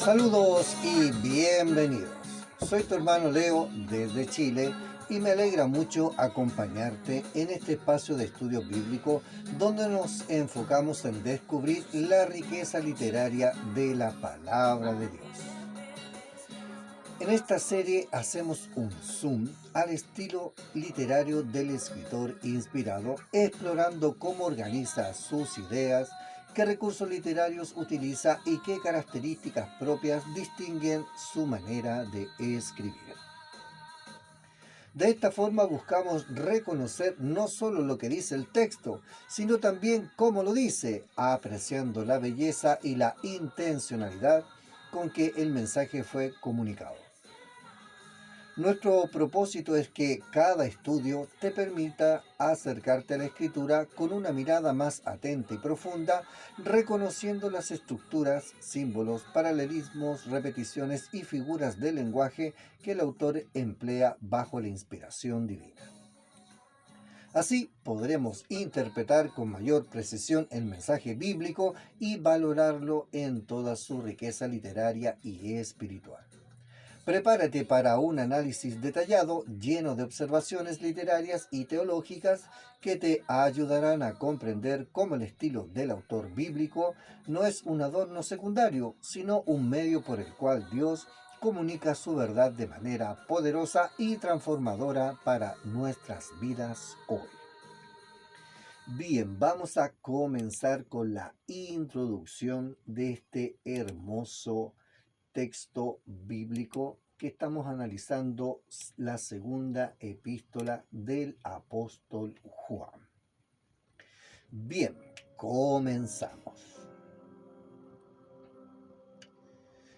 Saludos y bienvenidos. Soy tu hermano Leo desde Chile y me alegra mucho acompañarte en este espacio de estudio bíblico donde nos enfocamos en descubrir la riqueza literaria de la palabra de Dios. En esta serie hacemos un zoom al estilo literario del escritor inspirado, explorando cómo organiza sus ideas, qué recursos literarios utiliza y qué características propias distinguen su manera de escribir. De esta forma buscamos reconocer no solo lo que dice el texto, sino también cómo lo dice, apreciando la belleza y la intencionalidad con que el mensaje fue comunicado. Nuestro propósito es que cada estudio te permita acercarte a la escritura con una mirada más atenta y profunda, reconociendo las estructuras, símbolos, paralelismos, repeticiones y figuras del lenguaje que el autor emplea bajo la inspiración divina. Así podremos interpretar con mayor precisión el mensaje bíblico y valorarlo en toda su riqueza literaria y espiritual. Prepárate para un análisis detallado lleno de observaciones literarias y teológicas que te ayudarán a comprender cómo el estilo del autor bíblico no es un adorno secundario, sino un medio por el cual Dios comunica su verdad de manera poderosa y transformadora para nuestras vidas hoy. Bien, vamos a comenzar con la introducción de este hermoso texto bíblico que estamos analizando, la segunda epístola del apóstol Juan. Bien, comenzamos.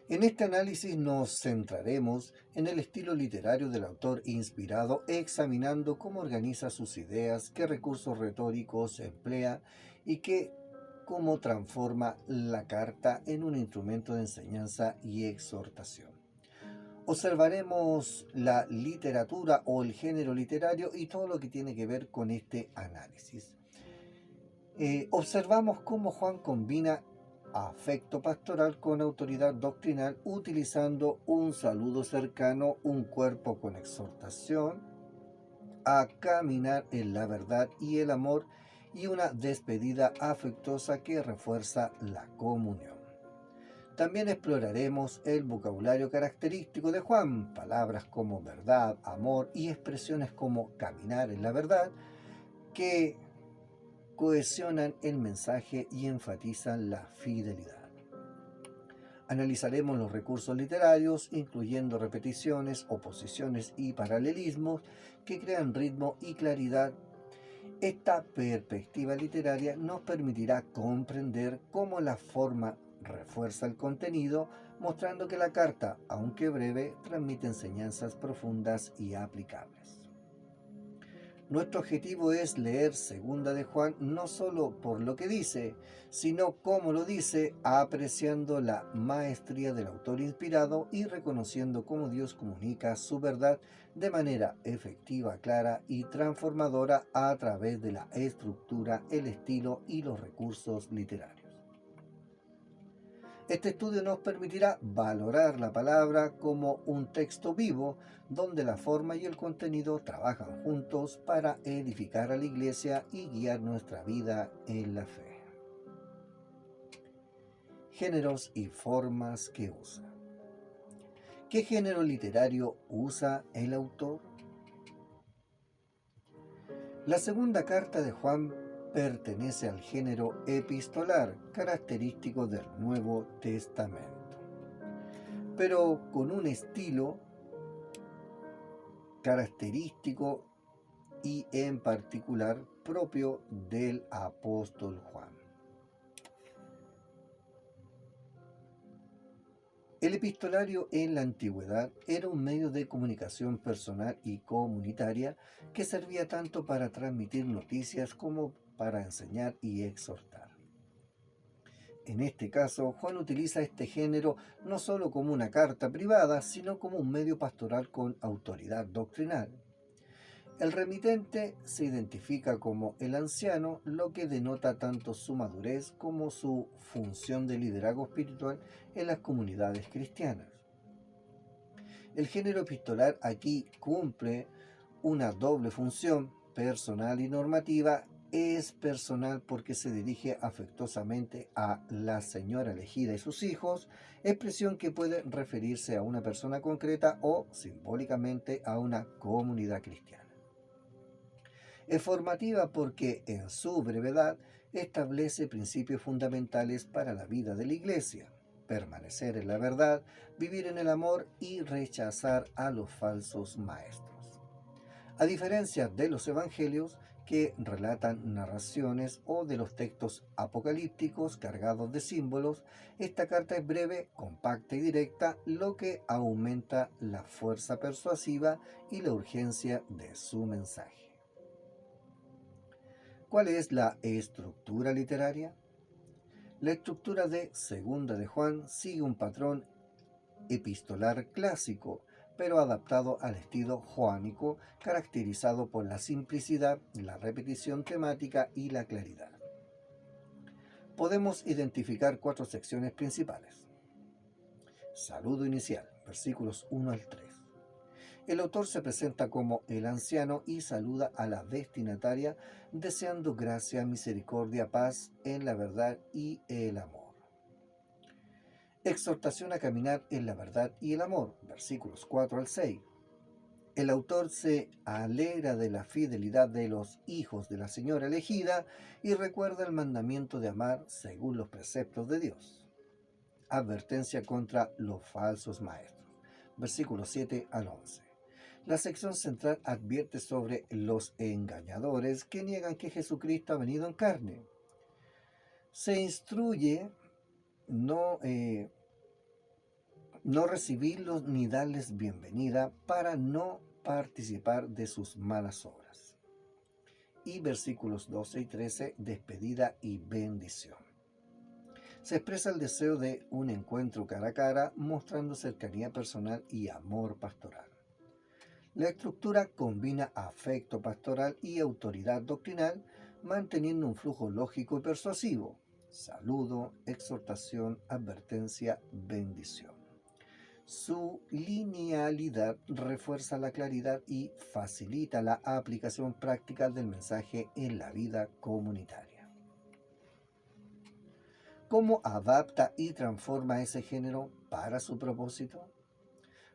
En este análisis nos centraremos en el estilo literario del autor inspirado, examinando cómo organiza sus ideas, qué recursos retóricos emplea y cómo transforma la carta en un instrumento de enseñanza y exhortación. Observaremos la literatura o el género literario y todo lo que tiene que ver con este análisis. Observamos cómo Juan combina afecto pastoral con autoridad doctrinal, utilizando un saludo cercano, un cuerpo con exhortación a caminar en la verdad y el amor, y una despedida afectuosa que refuerza la comunión. También exploraremos el vocabulario característico de Juan, palabras como verdad, amor y expresiones como caminar en la verdad, que cohesionan el mensaje y enfatizan la fidelidad. Analizaremos los recursos literarios, incluyendo repeticiones, oposiciones y paralelismos que crean ritmo y claridad. Esta perspectiva literaria nos permitirá comprender cómo la forma refuerza el contenido, mostrando que la carta, aunque breve, transmite enseñanzas profundas y aplicables. Nuestro objetivo es leer Segunda de Juan no solo por lo que dice, sino cómo lo dice, apreciando la maestría del autor inspirado y reconociendo cómo Dios comunica su verdad de manera efectiva, clara y transformadora a través de la estructura, el estilo y los recursos literarios. Este estudio nos permitirá valorar la palabra como un texto vivo, donde la forma y el contenido trabajan juntos para edificar a la iglesia y guiar nuestra vida en la fe. Géneros y formas que usa. ¿Qué género literario usa el autor? La segunda carta de Juan pertenece al género epistolar, característico del Nuevo Testamento, pero con un estilo característico y en particular propio del apóstol Juan. El epistolario en la antigüedad era un medio de comunicación personal y comunitaria que servía tanto para transmitir noticias como para enseñar y exhortar. En este caso, Juan utiliza este género no solo como una carta privada, sino como un medio pastoral con autoridad doctrinal. El remitente se identifica como el anciano, lo que denota tanto su madurez como su función de liderazgo espiritual en las comunidades cristianas. El género epistolar aquí cumple una doble función, personal y normativa. Es personal porque se dirige afectuosamente a la señora elegida y sus hijos, expresión que puede referirse a una persona concreta o simbólicamente a una comunidad cristiana. Es formativa porque en su brevedad establece principios fundamentales para la vida de la Iglesia: permanecer en la verdad, vivir en el amor y rechazar a los falsos maestros. A diferencia de los evangelios, que relatan narraciones, o de los textos apocalípticos cargados de símbolos, esta carta es breve, compacta y directa, lo que aumenta la fuerza persuasiva y la urgencia de su mensaje. ¿Cuál es la estructura literaria? La estructura de Segunda de Juan sigue un patrón epistolar clásico, pero adaptado al estilo joánico, caracterizado por la simplicidad, la repetición temática y la claridad. Podemos identificar 4 secciones principales. Saludo inicial, versículos 1 al 3. El autor se presenta como el anciano y saluda a la destinataria, deseando gracia, misericordia, paz en la verdad y el amor. Exhortación a caminar en la verdad y el amor, versículos 4 al 6. El autor se alegra de la fidelidad de los hijos de la señora elegida y recuerda el mandamiento de amar según los preceptos de Dios. Advertencia contra los falsos maestros, versículos 7 al 11. La sección central advierte sobre los engañadores que niegan que Jesucristo ha venido en carne. Se instruye no recibirlos ni darles bienvenida para no participar de sus malas obras. Y versículos 12 y 13, despedida y bendición. Se expresa el deseo de un encuentro cara a cara, mostrando cercanía personal y amor pastoral. La estructura combina afecto pastoral y autoridad doctrinal, manteniendo un flujo lógico y persuasivo: saludo, exhortación, advertencia, bendición. Su linealidad refuerza la claridad y facilita la aplicación práctica del mensaje en la vida comunitaria. ¿Cómo adapta y transforma ese género para su propósito?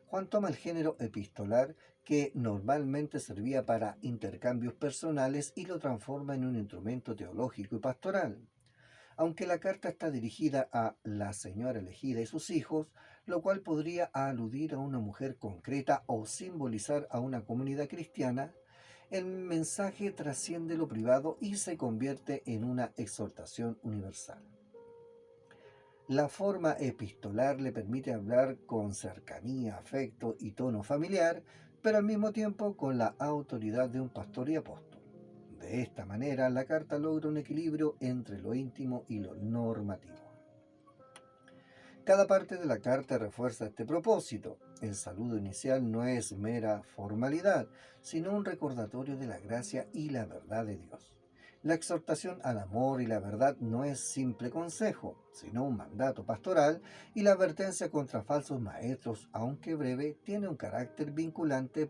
Juan toma el género epistolar, que normalmente servía para intercambios personales, y lo transforma en un instrumento teológico y pastoral. Aunque la carta está dirigida a la señora elegida y sus hijos, lo cual podría aludir a una mujer concreta o simbolizar a una comunidad cristiana, el mensaje trasciende lo privado y se convierte en una exhortación universal. La forma epistolar le permite hablar con cercanía, afecto y tono familiar, pero al mismo tiempo con la autoridad de un pastor y apóstol. De esta manera, la carta logra un equilibrio entre lo íntimo y lo normativo. Cada parte de la carta refuerza este propósito. El saludo inicial no es mera formalidad, sino un recordatorio de la gracia y la verdad de Dios. La exhortación al amor y la verdad no es simple consejo, sino un mandato pastoral, y la advertencia contra falsos maestros, aunque breve, tiene un carácter vinculante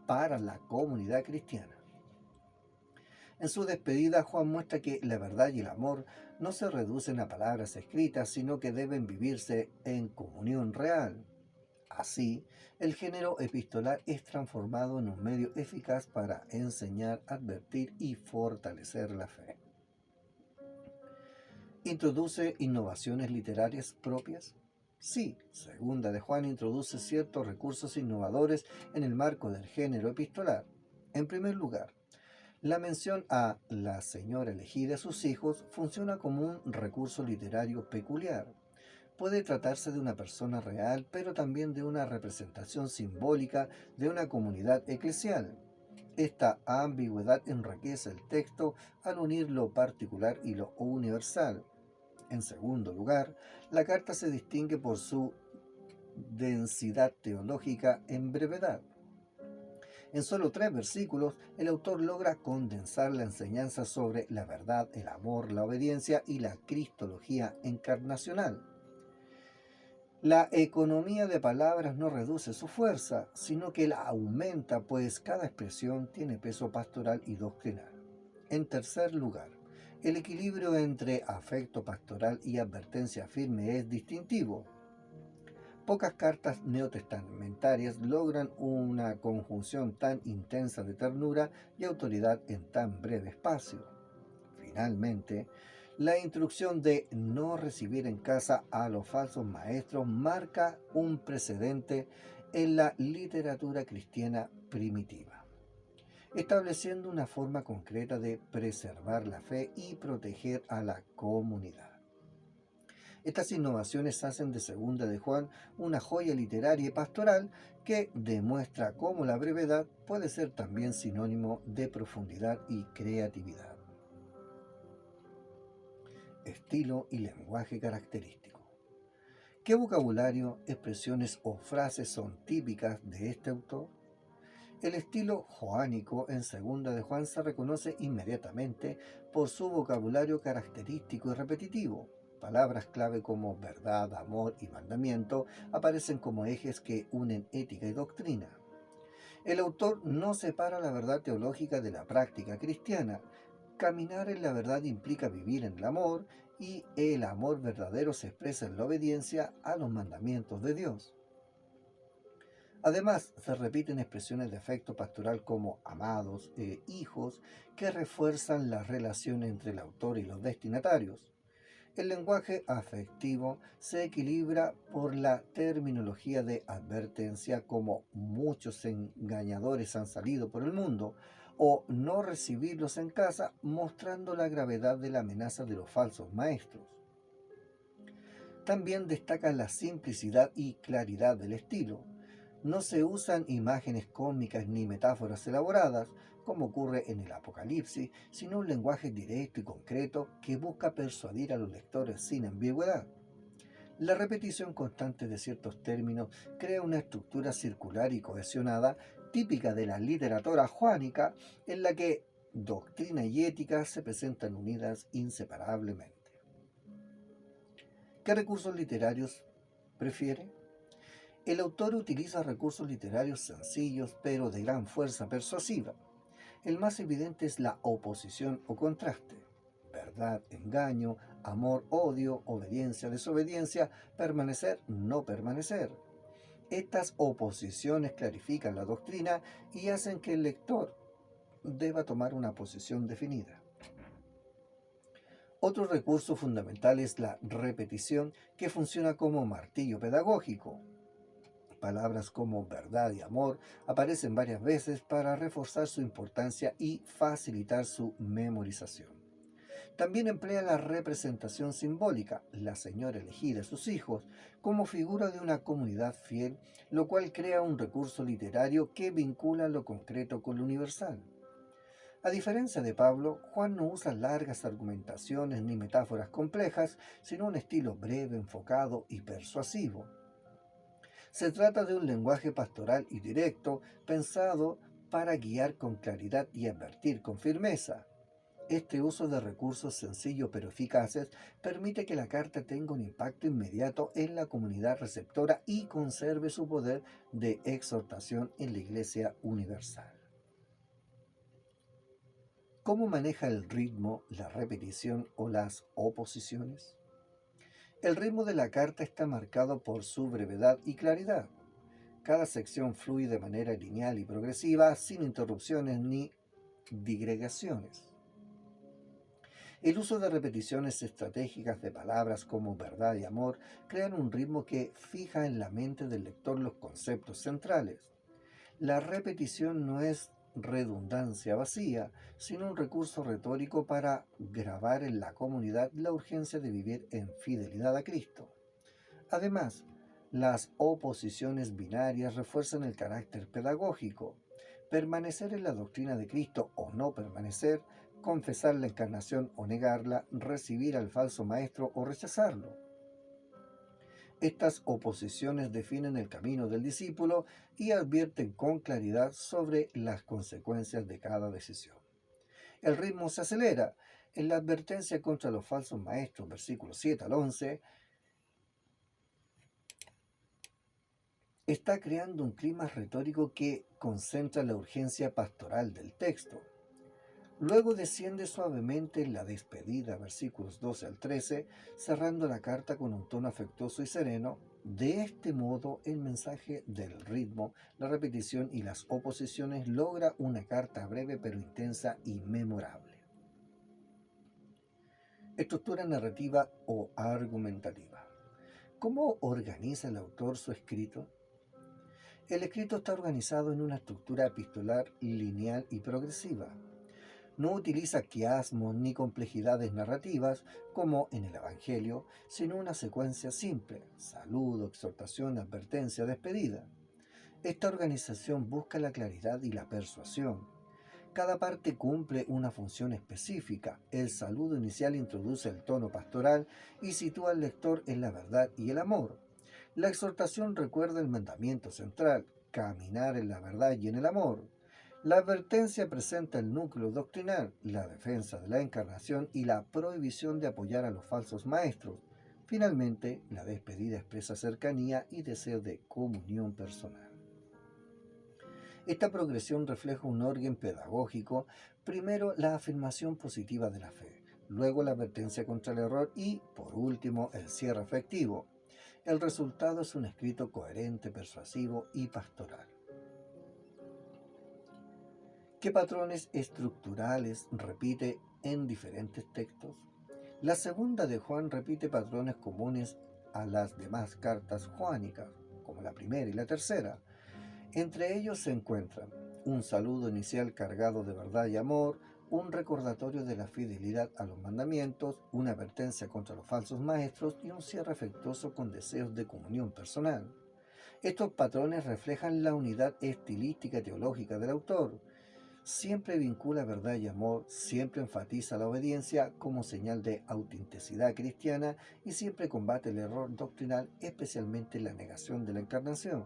para la comunidad cristiana. En su despedida, Juan muestra que la verdad y el amor no se reducen a palabras escritas, sino que deben vivirse en comunión real. Así, el género epistolar es transformado en un medio eficaz para enseñar, advertir y fortalecer la fe. ¿Introduce innovaciones literarias propias? Sí, Segunda de Juan introduce ciertos recursos innovadores en el marco del género epistolar. En primer lugar, la mención a la señora elegida y a sus hijos funciona como un recurso literario peculiar. Puede tratarse de una persona real, pero también de una representación simbólica de una comunidad eclesial. Esta ambigüedad enriquece el texto al unir lo particular y lo universal. En segundo lugar, la carta se distingue por su densidad teológica en brevedad. En solo 3 versículos, el autor logra condensar la enseñanza sobre la verdad, el amor, la obediencia y la cristología encarnacional. La economía de palabras no reduce su fuerza, sino que la aumenta, pues cada expresión tiene peso pastoral y doctrinal. En tercer lugar, el equilibrio entre afecto pastoral y advertencia firme es distintivo. Pocas cartas neotestamentarias logran una conjunción tan intensa de ternura y autoridad en tan breve espacio. Finalmente, la instrucción de no recibir en casa a los falsos maestros marca un precedente en la literatura cristiana primitiva, estableciendo una forma concreta de preservar la fe y proteger a la comunidad. Estas innovaciones hacen de Segunda de Juan una joya literaria y pastoral que demuestra cómo la brevedad puede ser también sinónimo de profundidad y creatividad. Estilo y lenguaje característico. ¿Qué vocabulario, expresiones o frases son típicas de este autor? El estilo joánico en Segunda de Juan se reconoce inmediatamente por su vocabulario característico y repetitivo. Palabras clave como verdad, amor y mandamiento aparecen como ejes que unen ética y doctrina. El autor no separa la verdad teológica de la práctica cristiana. Caminar en la verdad implica vivir en el amor, y el amor verdadero se expresa en la obediencia a los mandamientos de Dios. Además, se repiten expresiones de afecto pastoral como amados e hijos que refuerzan la relación entre el autor y los destinatarios. El lenguaje afectivo se equilibra por la terminología de advertencia como muchos engañadores han salido por el mundo, o no recibirlos en casa, mostrando la gravedad de la amenaza de los falsos maestros. También destaca la simplicidad y claridad del estilo. No se usan imágenes cómicas ni metáforas elaboradas, como ocurre en el Apocalipsis, sino un lenguaje directo y concreto que busca persuadir a los lectores sin ambigüedad. La repetición constante de ciertos términos crea una estructura circular y cohesionada típica de la literatura joánica, en la que doctrina y ética se presentan unidas inseparablemente. ¿Qué recursos literarios prefiere? El autor utiliza recursos literarios sencillos pero de gran fuerza persuasiva. El más evidente es la oposición o contraste. Verdad, engaño, amor, odio, obediencia, desobediencia, permanecer, no permanecer. Estas oposiciones clarifican la doctrina y hacen que el lector deba tomar una posición definida. Otro recurso fundamental es la repetición, que funciona como martillo pedagógico. Palabras como verdad y amor aparecen varias veces para reforzar su importancia y facilitar su memorización. También emplea la representación simbólica, la señora elegida, sus hijos, como figura de una comunidad fiel, lo cual crea un recurso literario que vincula lo concreto con lo universal. A diferencia de Pablo, Juan no usa largas argumentaciones ni metáforas complejas, sino un estilo breve, enfocado y persuasivo. Se trata de un lenguaje pastoral y directo, pensado para guiar con claridad y advertir con firmeza. Este uso de recursos sencillos pero eficaces permite que la carta tenga un impacto inmediato en la comunidad receptora y conserve su poder de exhortación en la Iglesia universal. ¿Cómo maneja el ritmo, la repetición o las oposiciones? El ritmo de la carta está marcado por su brevedad y claridad. Cada sección fluye de manera lineal y progresiva, sin interrupciones ni digregaciones. El uso de repeticiones estratégicas de palabras como verdad y amor crean un ritmo que fija en la mente del lector los conceptos centrales. La repetición no es redundancia vacía, sino un recurso retórico para grabar en la comunidad la urgencia de vivir en fidelidad a Cristo. Además, las oposiciones binarias refuerzan el carácter pedagógico. Permanecer en la doctrina de Cristo o no permanecer, confesar la encarnación o negarla, recibir al falso maestro o rechazarlo. Estas oposiciones definen el camino del discípulo y advierten con claridad sobre las consecuencias de cada decisión. El ritmo se acelera. En la advertencia contra los falsos maestros, versículos 7 al 11, está creando un clima retórico que concentra la urgencia pastoral del texto. Luego desciende suavemente en la despedida, versículos 12 al 13, cerrando la carta con un tono afectuoso y sereno. De este modo, el mensaje del ritmo, la repetición y las oposiciones logra una carta breve pero intensa y memorable. Estructura narrativa o argumentativa. ¿Cómo organiza el autor su escrito? El escrito está organizado en una estructura epistolar lineal y progresiva. No utiliza quiasmos ni complejidades narrativas como en el Evangelio, sino una secuencia simple: saludo, exhortación, advertencia, despedida. Esta organización busca la claridad y la persuasión. Cada parte cumple una función específica. El saludo inicial introduce el tono pastoral y sitúa al lector en la verdad y el amor. La exhortación recuerda el mandamiento central: caminar en la verdad y en el amor. La advertencia presenta el núcleo doctrinal, la defensa de la encarnación y la prohibición de apoyar a los falsos maestros. Finalmente, la despedida expresa cercanía y deseo de comunión personal. Esta progresión refleja un orden pedagógico: primero la afirmación positiva de la fe, luego la advertencia contra el error y, por último, el cierre efectivo. El resultado es un escrito coherente, persuasivo y pastoral. ¿Qué patrones estructurales repite en diferentes textos? La segunda de Juan repite patrones comunes a las demás cartas joánicas, como la primera y la tercera. Entre ellos se encuentran un saludo inicial cargado de verdad y amor, un recordatorio de la fidelidad a los mandamientos, una advertencia contra los falsos maestros y un cierre afectuoso con deseos de comunión personal. Estos patrones reflejan la unidad estilística y teológica del autor. Siempre vincula verdad y amor, siempre enfatiza la obediencia como señal de autenticidad cristiana y siempre combate el error doctrinal, especialmente la negación de la encarnación.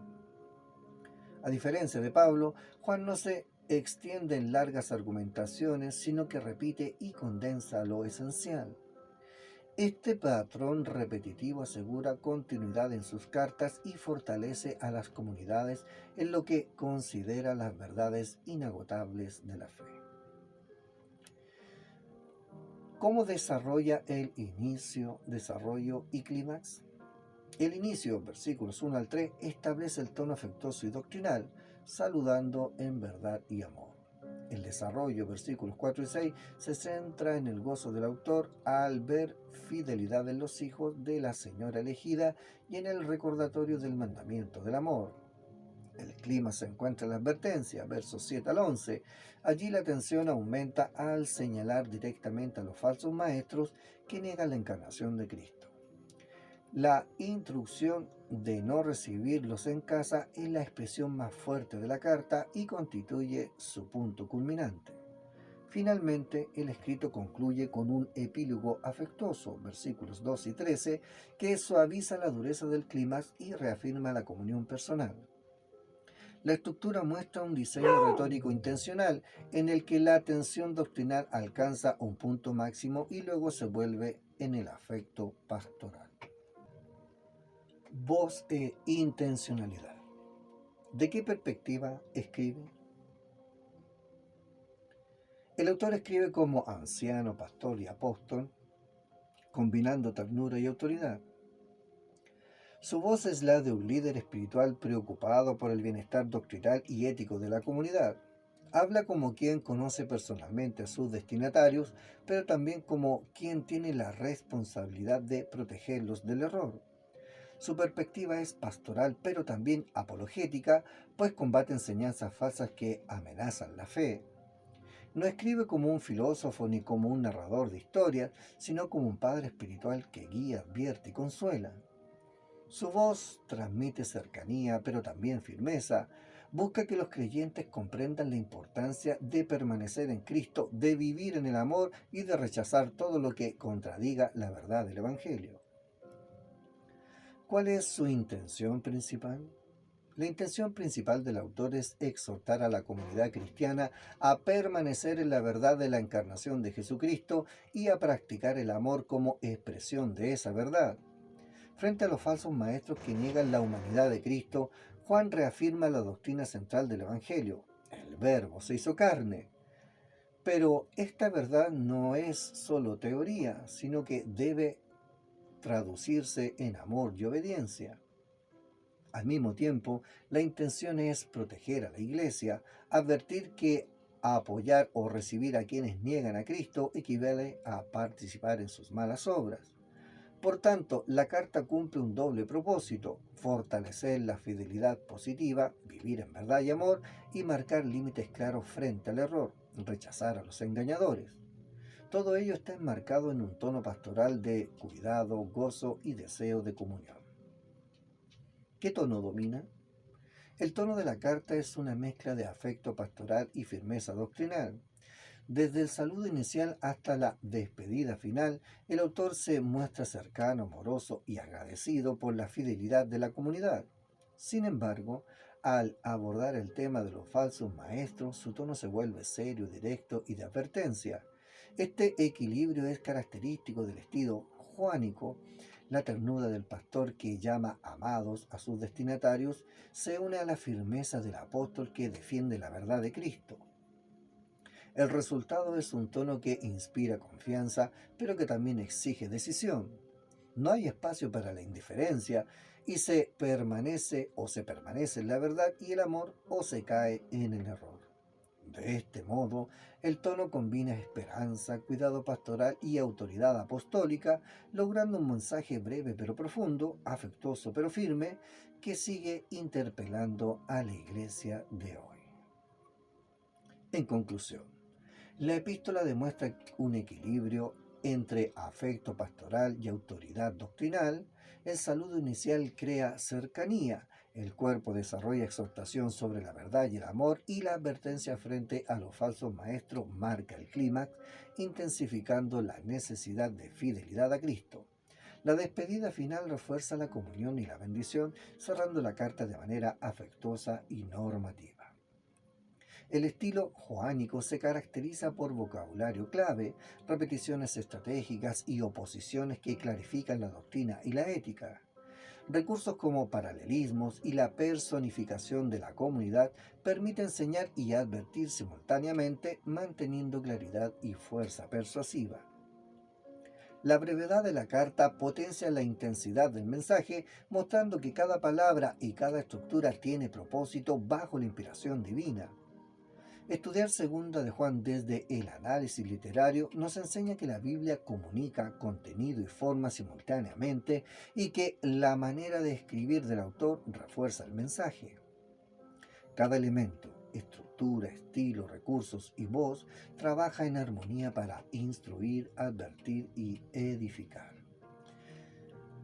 A diferencia de Pablo, Juan no se extiende en largas argumentaciones, sino que repite y condensa lo esencial. Este patrón repetitivo asegura continuidad en sus cartas y fortalece a las comunidades en lo que considera las verdades inagotables de la fe. ¿Cómo desarrolla el inicio, desarrollo y clímax? El inicio, versículos 1 al 3, establece el tono afectuoso y doctrinal, saludando en verdad y amor. El desarrollo, versículos 4 y 6, se centra en el gozo del autor al ver fidelidad en los hijos de la señora elegida y en el recordatorio del mandamiento del amor. El clima se encuentra en la advertencia, versos 7 al 11. Allí la atención aumenta al señalar directamente a los falsos maestros que niegan la encarnación de Cristo. La instrucción de no recibirlos en casa es la expresión más fuerte de la carta y constituye su punto culminante. Finalmente, el escrito concluye con un epílogo afectuoso, versículos 2 y 13, que suaviza la dureza del clímax y reafirma la comunión personal. La estructura muestra un diseño retórico intencional en el que la tensión doctrinal alcanza un punto máximo y luego se vuelve en el afecto pastoral. Voz e intencionalidad. ¿De qué perspectiva escribe? El autor escribe como anciano, pastor y apóstol, combinando ternura y autoridad. Su voz es la de un líder espiritual preocupado por el bienestar doctrinal y ético de la comunidad. Habla como quien conoce personalmente a sus destinatarios, pero también como quien tiene la responsabilidad de protegerlos del error. Su perspectiva es pastoral, pero también apologética, pues combate enseñanzas falsas que amenazan la fe. No escribe como un filósofo ni como un narrador de historias, sino como un padre espiritual que guía, advierte y consuela. Su voz transmite cercanía, pero también firmeza. Busca que los creyentes comprendan la importancia de permanecer en Cristo, de vivir en el amor y de rechazar todo lo que contradiga la verdad del Evangelio. ¿Cuál es su intención principal? La intención principal del autor es exhortar a la comunidad cristiana a permanecer en la verdad de la encarnación de Jesucristo y a practicar el amor como expresión de esa verdad. Frente a los falsos maestros que niegan la humanidad de Cristo, Juan reafirma la doctrina central del Evangelio: el Verbo se hizo carne. Pero esta verdad no es solo teoría, sino que debe traducirse en amor y obediencia. Al mismo tiempo, la intención es proteger a la Iglesia, advertir que apoyar o recibir a quienes niegan a Cristo equivale a participar en sus malas obras. Por tanto, la carta cumple un doble propósito: fortalecer la fidelidad positiva, vivir en verdad y amor, y marcar límites claros frente al error, rechazar a los engañadores. Todo ello está enmarcado en un tono pastoral de cuidado, gozo y deseo de comunión. ¿Qué tono domina? El tono de la carta es una mezcla de afecto pastoral y firmeza doctrinal. Desde el saludo inicial hasta la despedida final, el autor se muestra cercano, amoroso y agradecido por la fidelidad de la comunidad. Sin embargo, al abordar el tema de los falsos maestros, su tono se vuelve serio, directo y de advertencia. Este equilibrio es característico del estilo joánico. La ternura del pastor, que llama amados a sus destinatarios, se une a la firmeza del apóstol, que defiende la verdad de Cristo. El resultado es un tono que inspira confianza, pero que también exige decisión. No hay espacio para la indiferencia, y se permanece en la verdad y el amor, o se cae en el error. De este modo, el tono combina esperanza, cuidado pastoral y autoridad apostólica, logrando un mensaje breve pero profundo, afectuoso pero firme, que sigue interpelando a la Iglesia de hoy. En conclusión, la epístola demuestra un equilibrio entre afecto pastoral y autoridad doctrinal. El saludo inicial crea cercanía, el cuerpo desarrolla exhortación sobre la verdad y el amor, y la advertencia frente a los falsos maestros marca el clímax, intensificando la necesidad de fidelidad a Cristo. La despedida final refuerza la comunión y la bendición, cerrando la carta de manera afectuosa y normativa. El estilo joánico se caracteriza por vocabulario clave, repeticiones estratégicas y oposiciones que clarifican la doctrina y la ética. Recursos como paralelismos y la personificación de la comunidad permiten enseñar y advertir simultáneamente, manteniendo claridad y fuerza persuasiva. La brevedad de la carta potencia la intensidad del mensaje, mostrando que cada palabra y cada estructura tiene propósito bajo la inspiración divina. Estudiar Segunda de Juan desde el análisis literario nos enseña que la Biblia comunica contenido y forma simultáneamente, y que la manera de escribir del autor refuerza el mensaje. Cada elemento, estructura, estilo, recursos y voz, trabaja en armonía para instruir, advertir y edificar.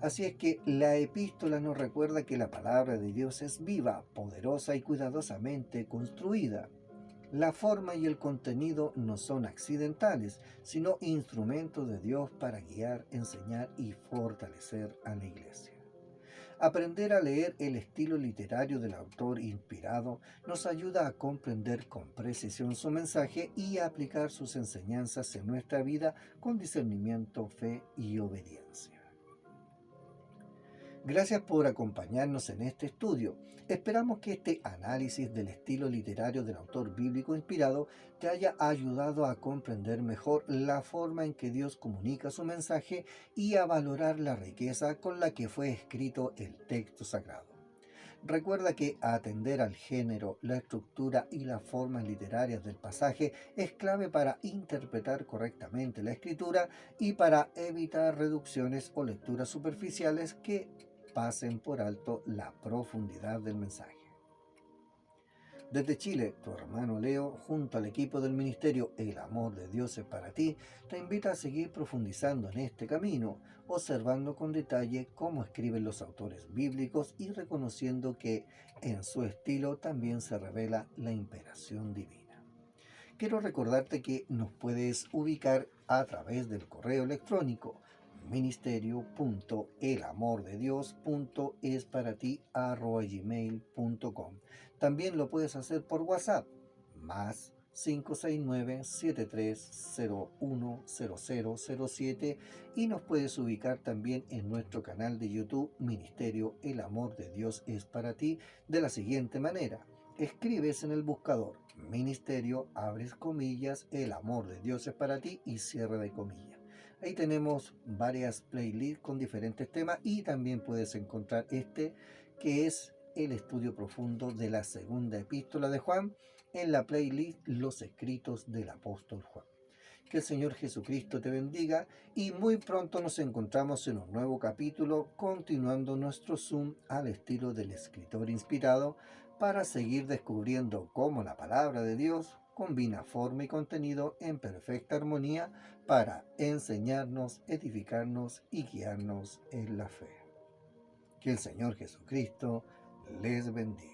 Así es que la epístola nos recuerda que la palabra de Dios es viva, poderosa y cuidadosamente construida. La forma y el contenido no son accidentales, sino instrumentos de Dios para guiar, enseñar y fortalecer a la Iglesia. Aprender a leer el estilo literario del autor inspirado nos ayuda a comprender con precisión su mensaje y a aplicar sus enseñanzas en nuestra vida con discernimiento, fe y obediencia. Gracias por acompañarnos en este estudio. Esperamos que este análisis del estilo literario del autor bíblico inspirado te haya ayudado a comprender mejor la forma en que Dios comunica su mensaje y a valorar la riqueza con la que fue escrito el texto sagrado. Recuerda que atender al género, la estructura y las formas literarias del pasaje es clave para interpretar correctamente la escritura y para evitar reducciones o lecturas superficiales que pasen por alto la profundidad del mensaje. Desde Chile, tu hermano Leo, junto al equipo del ministerio El Amor de Dios es para ti, te invita a seguir profundizando en este camino, observando con detalle cómo escriben los autores bíblicos y reconociendo que en su estilo también se revela la inspiración divina. Quiero recordarte que nos puedes ubicar a través del correo electrónico ministerio.elamordedios.esparati@gmail.com. También lo puedes hacer por WhatsApp, más 569-73010007, y nos puedes ubicar también en nuestro canal de YouTube Ministerio El Amor de Dios es para ti, de la siguiente manera: escribes en el buscador Ministerio, abres comillas, El Amor de Dios es para ti y cierre de comillas. Ahí tenemos varias playlists con diferentes temas, y también puedes encontrar este, que es el estudio profundo de la segunda epístola de Juan, en la playlist Los Escritos del Apóstol Juan. Que el Señor Jesucristo te bendiga, y muy pronto nos encontramos en un nuevo capítulo, continuando nuestro Zoom al estilo del escritor inspirado, para seguir descubriendo cómo la palabra de Dios combina forma y contenido en perfecta armonía para enseñarnos, edificarnos y guiarnos en la fe. Que el Señor Jesucristo les bendiga.